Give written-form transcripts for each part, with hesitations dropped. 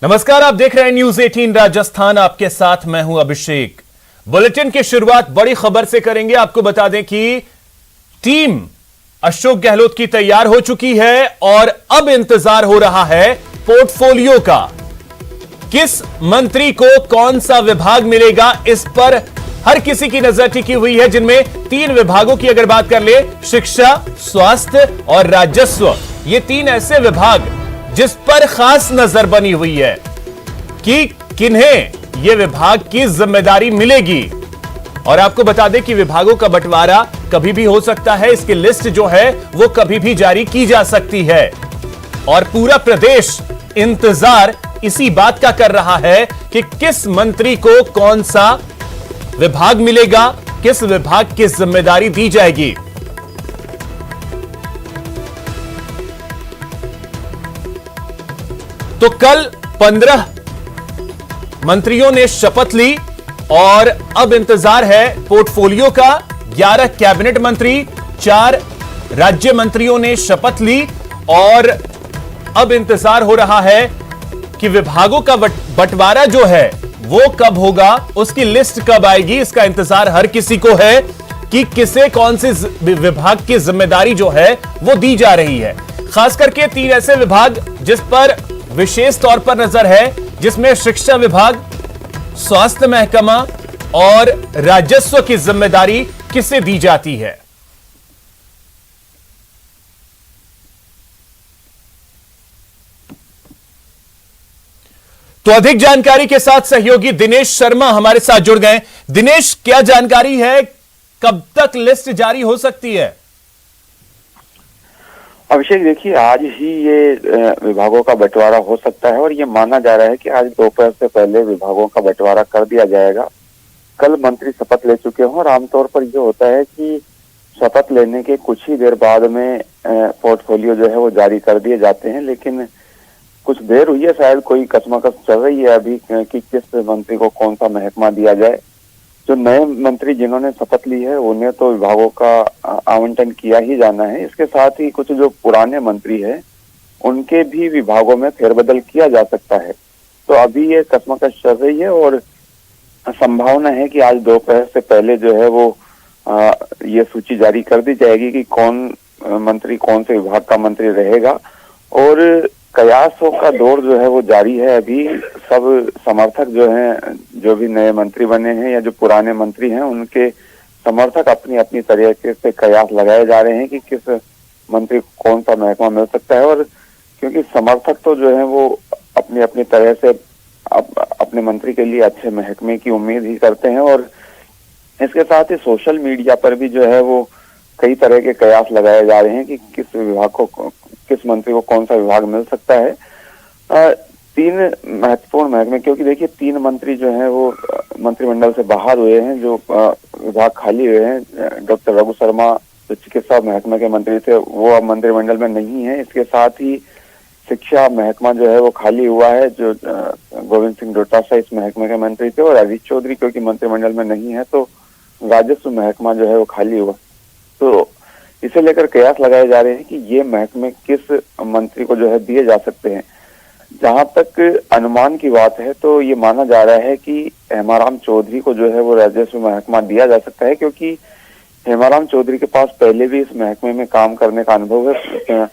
नमस्कार, आप देख रहे हैं न्यूज 18 राजस्थान। आपके साथ मैं हूं अभिषेक। बुलेटिन की शुरुआत बड़ी खबर से करेंगे। आपको बता दें कि टीम अशोक गहलोत की तैयार हो चुकी है और अब इंतजार हो रहा है पोर्टफोलियो का। किस मंत्री को कौन सा विभाग मिलेगा, इस पर हर किसी की नजर टिकी हुई है, जिनमें 3 विभागों की अगर बात कर ले, शिक्षा, स्वास्थ्य और राजस्व, ये 3 ऐसे विभाग जिस पर खास नजर बनी हुई है कि किन्हें यह विभाग की जिम्मेदारी मिलेगी। और आपको बता दें कि विभागों का बंटवारा कभी भी हो सकता है, इसकी लिस्ट जो है वो कभी भी जारी की जा सकती है और पूरा प्रदेश इंतजार इसी बात का कर रहा है कि किस मंत्री को कौन सा विभाग मिलेगा, किस विभाग की जिम्मेदारी दी जाएगी। तो कल 15 मंत्रियों ने शपथ ली और अब इंतजार है पोर्टफोलियो का। 11 कैबिनेट मंत्री, 4 राज्य मंत्रियों ने शपथ ली और अब इंतजार हो रहा है कि विभागों का बंटवारा जो है वो कब होगा, उसकी लिस्ट कब आएगी। इसका इंतजार हर किसी को है कि किसे कौन से विभाग की जिम्मेदारी जो है वो दी जा रही है। खास करके 3 ऐसे विभाग जिस पर विशेष तौर पर नजर है, जिसमें शिक्षा विभाग, स्वास्थ्य महकमा और राजस्व की जिम्मेदारी किसे दी जाती है। तो अधिक जानकारी के साथ सहयोगी दिनेश शर्मा हमारे साथ जुड़ गए। दिनेश, क्या जानकारी है, कब तक लिस्ट जारी हो सकती है? अभिषेक, देखिए, आज ही ये विभागों का बंटवारा हो सकता है और ये माना जा रहा है कि आज दोपहर से पहले विभागों का बंटवारा कर दिया जाएगा। कल मंत्री शपथ ले चुके हैं और आमतौर पर ये होता है कि शपथ लेने के कुछ ही देर बाद में पोर्टफोलियो जो है वो जारी कर दिए जाते हैं, लेकिन कुछ देर हुई है, शायद कोई कसमकस चल रही है अभी कि किस मंत्री को कौन सा महकमा दिया जाए। जो नए मंत्री जिन्होंने शपथ ली है उन्हें तो विभागों का आवंटन किया ही जाना है। इसके साथ ही कुछ जो पुराने मंत्री हैं उनके भी विभागों में फेरबदल किया जा सकता है। तो अभी ये कश्मकश चल रही है और संभावना है कि आज दोपहर से पहले जो है वो ये सूची जारी कर दी जाएगी कि कौन मंत्री कौन से विभाग का मंत्री रहेगा। और कयासों का दौर जो है वो जारी है। अभी सब समर्थक जो हैं, जो भी नए मंत्री बने हैं या जो पुराने मंत्री हैं, उनके समर्थक अपनी अपनी तरीके से कयास लगाए जा रहे हैं कि किस मंत्री को कौन सा महकमा मिल सकता है। और क्योंकि समर्थक तो जो है वो अपनी अपनी तरह से अपने मंत्री के लिए अच्छे महकमे की उम्मीद ही करते हैं और इसके साथ ही सोशल मीडिया पर भी जो है वो कई तरह के कयास लगाए जा रहे हैं कि किस विभाग को, किस मंत्री को कौन सा विभाग मिल सकता है। 3 महत्वपूर्ण महकमे, क्योंकि देखिए 3 मंत्री जो हैं वो मंत्रिमंडल से बाहर हुए हैं, जो विभाग खाली हुए हैं। डॉक्टर रघु शर्मा जो चिकित्सा महकमे के मंत्री थे वो अब मंत्रिमंडल में नहीं है। इसके साथ ही शिक्षा महकमा जो है वो खाली हुआ है, जो गोविंद सिंह डोटासरा इस महकमे के मंत्री थे, और अजीत चौधरी क्योंकि मंत्रिमंडल में नहीं है तो राजस्व महकमा जो है वो खाली हुआ। तो इसे लेकर कयास लगाए जा रहे हैं कि ये महकमे किस मंत्री को जो है दिए जा सकते हैं। जहां तक अनुमान की बात है तो ये माना जा रहा है कि हेमाराम चौधरी को जो है वो राजस्व महकमा दिया जा सकता है, क्योंकि हेमाराम चौधरी के पास पहले भी इस महकमे में काम करने का अनुभव है।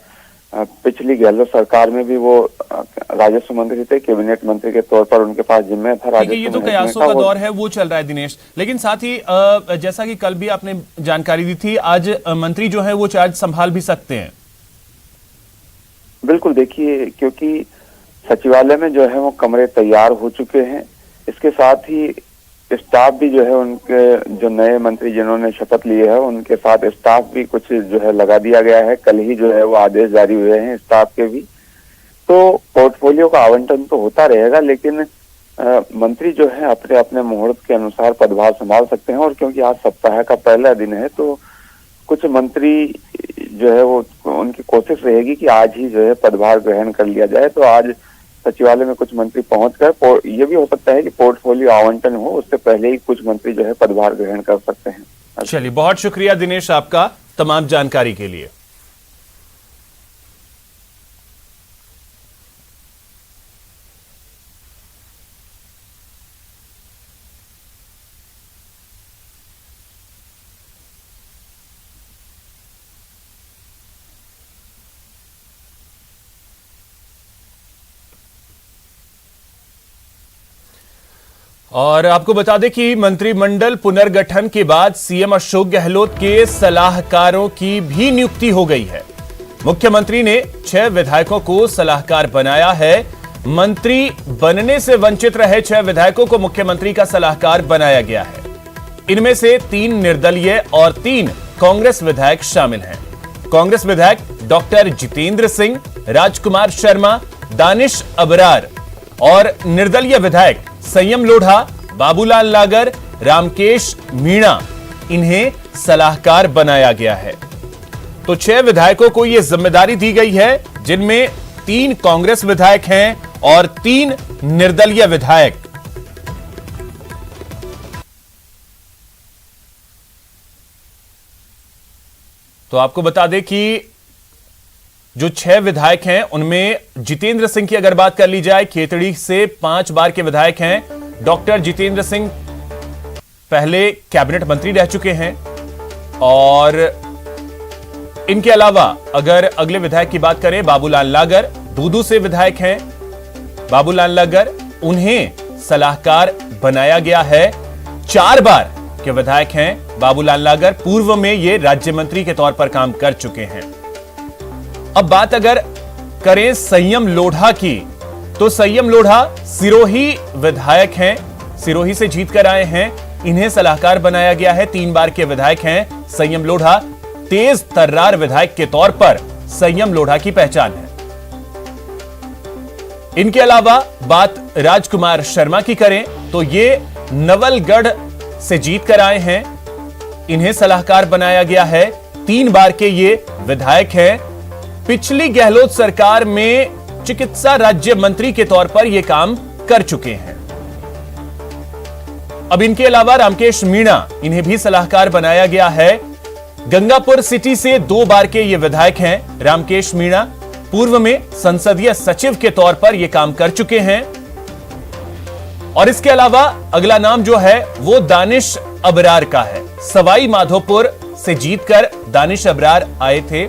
पिछली गहलोत सरकार में भी वो राजस्व मंत्री थे, कैबिनेट मंत्री के तौर पर उनके पास जिम्मे था राजस्व। ये तो कयासों का दौर है, वो चल रहा है दिनेश, लेकिन साथ ही जैसा कि कल भी आपने जानकारी दी थी, आज मंत्री जो है वो चार्ज संभाल भी सकते हैं। बिल्कुल, देखिए, क्योंकि सचिवालय में जो है वो कमरे तैयार हो चुके हैं। इसके साथ ही स्टाफ भी जो है उनके, जो नए मंत्री जिन्होंने शपथ लिए है उनके साथ स्टाफ भी कुछ जो है लगा दिया गया है। कल ही जो है वो आदेश जारी हुए हैं स्टाफ के भी। तो पोर्टफोलियो का आवंटन तो होता रहेगा, लेकिन मंत्री जो है अपने अपने मुहूर्त के अनुसार पदभार संभाल सकते हैं। और क्योंकि आज सप्ताह का पहला दिन है तो कुछ मंत्री जो है वो, उनकी कोशिश रहेगी कि आज ही जो है पदभार ग्रहण कर लिया जाए। तो आज सचिवालय में कुछ मंत्री पहुंचकर ये भी हो सकता है कि पोर्टफोलियो आवंटन हो उससे पहले ही कुछ मंत्री जो है पदभार ग्रहण कर सकते हैं। चलिए, बहुत शुक्रिया दिनेश आपका तमाम जानकारी के लिए। और आपको बता दें कि मंत्रिमंडल पुनर्गठन के बाद सीएम अशोक गहलोत के सलाहकारों की भी नियुक्ति हो गई है। मुख्यमंत्री ने 6 विधायकों को सलाहकार बनाया है। मंत्री बनने से वंचित रहे 6 विधायकों को मुख्यमंत्री का सलाहकार बनाया गया है। इनमें से 3 निर्दलीय और 3 कांग्रेस विधायक शामिल हैं। कांग्रेस विधायक डॉक्टर जितेंद्र सिंह, राजकुमार शर्मा, दानिश अबरार और निर्दलीय विधायक संयम लोढ़ा, बाबूलाल लागर, रामकेश मीणा, इन्हें सलाहकार बनाया गया है। तो 6 विधायकों को यह जिम्मेदारी दी गई है, जिनमें 3 कांग्रेस विधायक हैं और 3 निर्दलीय विधायक। तो आपको बता दें कि जो 6 विधायक हैं उनमें जितेंद्र सिंह की अगर बात कर ली जाए, खेतड़ी से 5 बार के विधायक हैं। डॉक्टर जितेंद्र सिंह पहले कैबिनेट मंत्री रह चुके हैं। और इनके अलावा अगर अगले विधायक की बात करें, बाबूलाल लागर दूदू से विधायक हैं। बाबूलाल लागर, उन्हें सलाहकार बनाया गया है। 4 बार के विधायक हैं बाबूलाल लागर। पूर्व में ये राज्य मंत्री के तौर पर काम कर चुके हैं। अब बात अगर करें संयम लोढ़ा की, तो संयम लोढ़ा सिरोही विधायक हैं, सिरोही से जीत कर आए हैं। इन्हें सलाहकार बनाया गया है। 3 बार के विधायक हैं संयम लोढ़ा। तेज तर्रार विधायक के तौर पर संयम लोढ़ा की पहचान है। इनके अलावा बात राजकुमार शर्मा की करें तो ये नवलगढ़ से जीत कर आए हैं। इन्हें सलाहकार बनाया गया है। 3 बार के ये विधायक हैं। पिछली गहलोत सरकार में चिकित्सा राज्य मंत्री के तौर पर यह काम कर चुके हैं। अब इनके अलावा रामकेश मीणा, इन्हें भी सलाहकार बनाया गया है। गंगापुर सिटी से 2 बार के ये विधायक हैं रामकेश मीणा। पूर्व में संसदीय सचिव के तौर पर यह काम कर चुके हैं। और इसके अलावा अगला नाम जो है वो दानिश अबरार का है। सवाई माधोपुर से जीतकर दानिश अबरार आए थे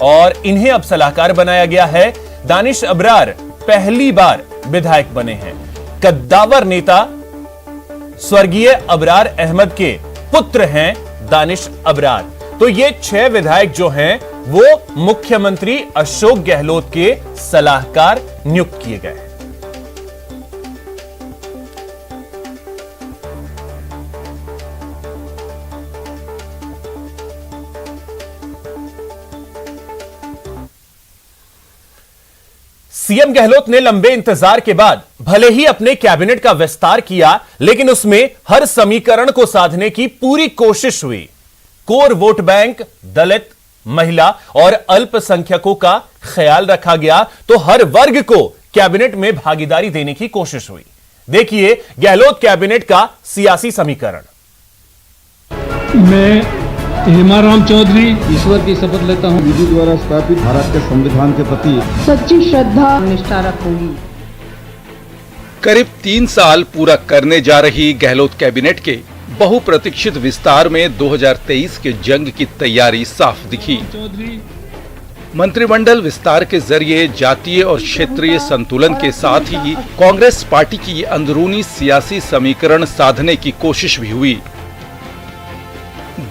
और इन्हें अब सलाहकार बनाया गया है। दानिश अबरार पहली बार विधायक बने हैं। कद्दावर नेता स्वर्गीय अबरार अहमद के पुत्र हैं दानिश अबरार। तो ये 6 विधायक जो हैं वो मुख्यमंत्री अशोक गहलोत के सलाहकार नियुक्त किए गए हैं। सीएम गहलोत ने लंबे इंतजार के बाद भले ही अपने कैबिनेट का विस्तार किया, लेकिन उसमें हर समीकरण को साधने की पूरी कोशिश हुई। कोर वोट बैंक, दलित, महिला और अल्पसंख्यकों का ख्याल रखा गया, तो हर वर्ग को कैबिनेट में भागीदारी देने की कोशिश हुई। देखिए गहलोत कैबिनेट का सियासी समीकरण। मैं हेमाराम चौधरी ईश्वर की शपथ लेता हूँ, विधि द्वारा स्थापित भारत के संविधान के प्रति सच्ची श्रद्धा निष्ठा रखूंगी। करीब 3 साल पूरा करने जा रही गहलोत कैबिनेट के बहुप्रतीक्षित विस्तार में 2023 के जंग की तैयारी साफ दिखी। मंत्रिमंडल विस्तार के जरिए जातीय और क्षेत्रीय संतुलन के साथ ही कांग्रेस पार्टी की अंदरूनी सियासी समीकरण साधने की कोशिश भी हुई।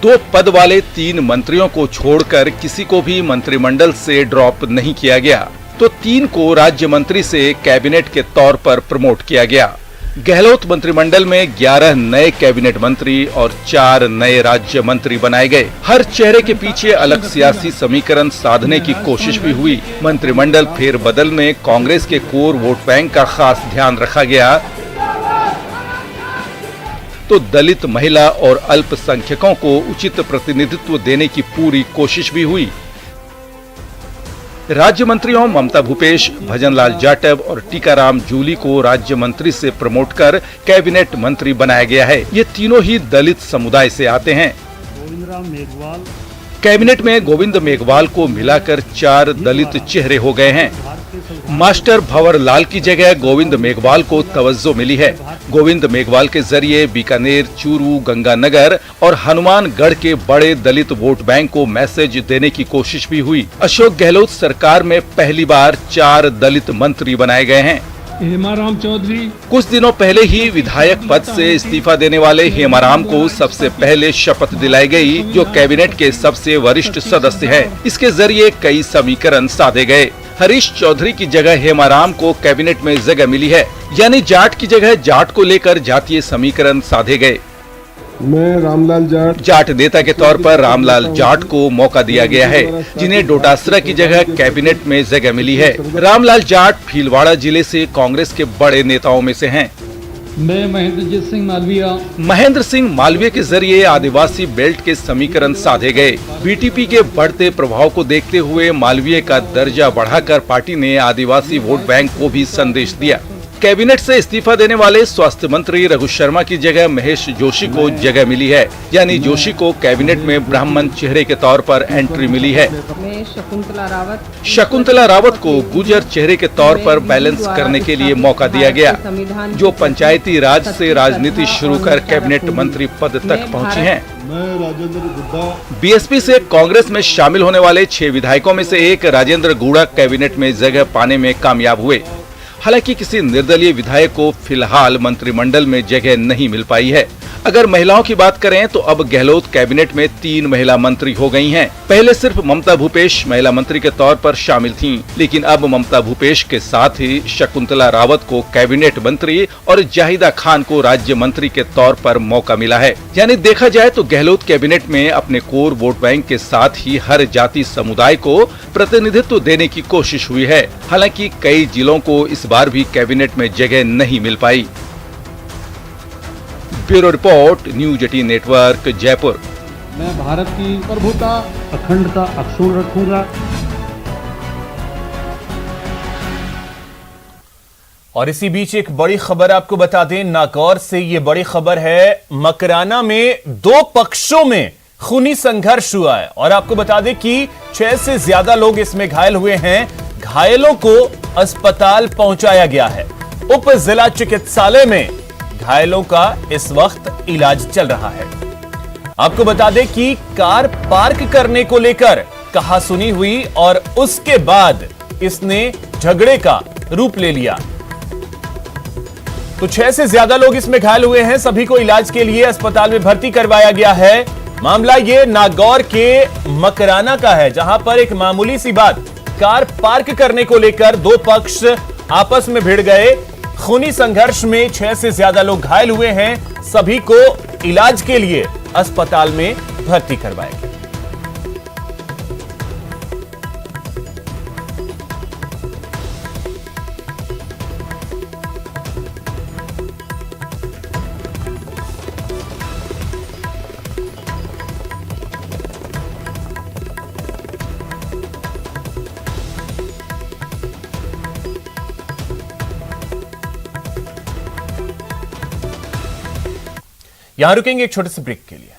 2 पद वाले 3 मंत्रियों को छोड़कर किसी को भी मंत्रिमंडल से ड्रॉप नहीं किया गया, तो 3 को राज्य मंत्री से कैबिनेट के तौर पर प्रमोट किया गया। गहलोत मंत्रिमंडल में 11 नए कैबिनेट मंत्री और 4 नए राज्य मंत्री बनाए गए। हर चेहरे के पीछे अलग सियासी समीकरण साधने की कोशिश भी हुई। मंत्रिमंडल फेरबदल में कांग्रेस के कोर वोट बैंक का खास ध्यान रखा गया, तो दलित, महिला और अल्पसंख्यकों को उचित प्रतिनिधित्व देने की पूरी कोशिश भी हुई। राज्य मंत्रियों ममता भूपेश, भजनलाल जाटव और टीकाराम जूली को राज्य मंत्री से प्रमोट कर कैबिनेट मंत्री बनाया गया है। ये तीनों ही दलित समुदाय से आते हैं। कैबिनेट में गोविंद मेघवाल को मिलाकर 4 दलित चेहरे हो गए हैं। मास्टर भंवर लाल की जगह गोविंद मेघवाल को तवज्जो मिली है। गोविंद मेघवाल के जरिए बीकानेर, चूरू, गंगानगर और हनुमानगढ़ के बड़े दलित वोट बैंक को मैसेज देने की कोशिश भी हुई। अशोक गहलोत सरकार में पहली बार 4 दलित मंत्री बनाए गए हैं। हेमाराम चौधरी, कुछ दिनों पहले ही विधायक पद से इस्तीफा देने वाले हेमाराम को सबसे पहले शपथ दिलाई गई, जो कैबिनेट के सबसे वरिष्ठ सदस्य हैं। इसके जरिए कई समीकरण साधे गए। हरीश चौधरी की जगह हेमाराम को कैबिनेट में जगह मिली है, यानी जाट की जगह जाट को लेकर जातीय समीकरण साधे गए। मैं रामलाल जाट जाट नेता के तौर पर रामलाल जाट को मौका दिया गया है, जिन्हें डोटासरा की जगह कैबिनेट में जगह मिली है। रामलाल जाट भीलवाड़ा जिले से कांग्रेस के बड़े नेताओं में से हैं। मैं महेंद्रजीत सिंह मालविया, महेंद्र सिंह मालवीय के जरिए आदिवासी बेल्ट के समीकरण साधे गए। बीटीपी के बढ़ते प्रभाव को देखते हुए मालवीय का दर्जा बढ़ाकर पार्टी ने आदिवासी वोट बैंक को भी संदेश दिया। कैबिनेट से इस्तीफा देने वाले स्वास्थ्य मंत्री रघु शर्मा की जगह महेश जोशी को जगह मिली है, यानी जोशी को कैबिनेट में ब्राह्मण चेहरे के तौर पर एंट्री मिली है। मैं शकुंतला रावत को गुर्जर चेहरे के तौर पर बैलेंस करने के लिए मौका दिया गया, जो पंचायती राज से राजनीति शुरू कर कैबिनेट मंत्री पद तक पहुंची हैं। मैं राजेंद्र गुड्डा बीएसपी से कांग्रेस में शामिल होने वाले 6 विधायकों में से एक राजेंद्र गुड़ा कैबिनेट में जगह पाने में कामयाब हुए। हालांकि किसी निर्दलीय विधायक को फिलहाल मंत्रिमंडल में जगह नहीं मिल पाई है। अगर महिलाओं की बात करें तो अब गहलोत कैबिनेट में 3 महिला मंत्री हो गई हैं। पहले सिर्फ ममता भूपेश महिला मंत्री के तौर पर शामिल थीं, लेकिन अब ममता भूपेश के साथ ही शकुंतला रावत को कैबिनेट मंत्री और जाहिदा खान को राज्य मंत्री के तौर पर मौका मिला है। यानी देखा जाए तो गहलोत कैबिनेट में अपने कोर वोट बैंक के साथ ही हर जाति समुदाय को प्रतिनिधित्व देने की कोशिश हुई है। हालांकि कई जिलों को इस बार भी कैबिनेट में जगह नहीं मिल पाई। Bureau report, news 18 network, Jaipur. मैं भारत की प्रभुता, अखंडता अक्षुण्ण रखूंगा। और इसी बीच एक बड़ी खबर आपको बता दें, नागौर से ये बड़ी खबर है। मकराना में 2 पक्षों में खूनी संघर्ष हुआ है और आपको बता दें कि 6 से ज्यादा लोग इसमें घायल हुए हैं। घायलों को अस्पताल पहुंचाया गया है। उप जिला चिकित्सालय में घायलों का इस वक्त इलाज चल रहा है। आपको बता दें कि कार पार्क करने को लेकर कहासुनी हुई और उसके बाद इसने झगड़े का रूप ले लिया। तो 6 से ज्यादा लोग इसमें घायल हुए हैं। सभी को इलाज के लिए अस्पताल में भर्ती करवाया गया है। मामला ये नागौर के मकराना का है, जहां पर एक मामूली सी बात, कार पार्क करने को लेकर 2 पक्ष आपस में भिड़ गए। खूनी संघर्ष में 6 से ज्यादा लोग घायल हुए हैं। सभी को इलाज के लिए अस्पताल में भर्ती करवाया गया। यहां रुकेंगे एक छोटे से ब्रेक के लिए।